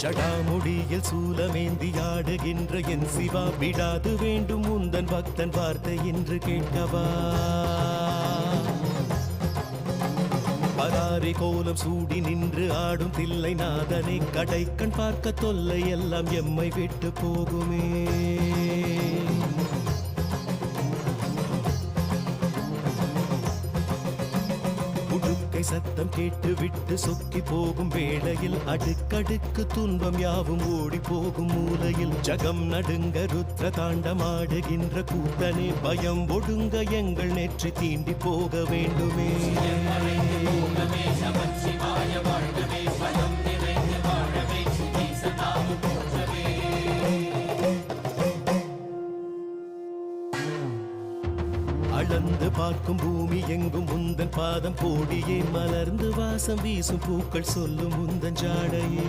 ஜடாமுடியில் சூலமேந்தி ஆடுகின்ற என் சிவா விடாது வேண்டும் உந்தன் பக்தன் வார்த்தை என்று கேட்கவா பராரி கோலம் சூடி நின்று ஆடும் தில்லை நாதனை கடை கண் பார்க்க தொல்லை எல்லாம் எம்மை விட்டு போகுமே உடுக்கை சத்தம் கேட்டு விட்டு சொக்கி போகும் வேளையில் அடுக்கடுக்கு துன்பம் யாவும் ஓடி போகும் மூலையில் ஜகம் நடுங்க ருத்ர தாண்டமாடுகின்ற கூத்தனே பயம் ஒடுங்க எங்கள் நெற்றி தீண்டி போக வேண்டுமே அளந்து பார்க்கும் பூமி எங்கும் முந்தன் பாதம் கோடியே மலர்ந்து வாசம் வீசும் பூக்கள் சொல்லும் முந்தன் ஜாடையே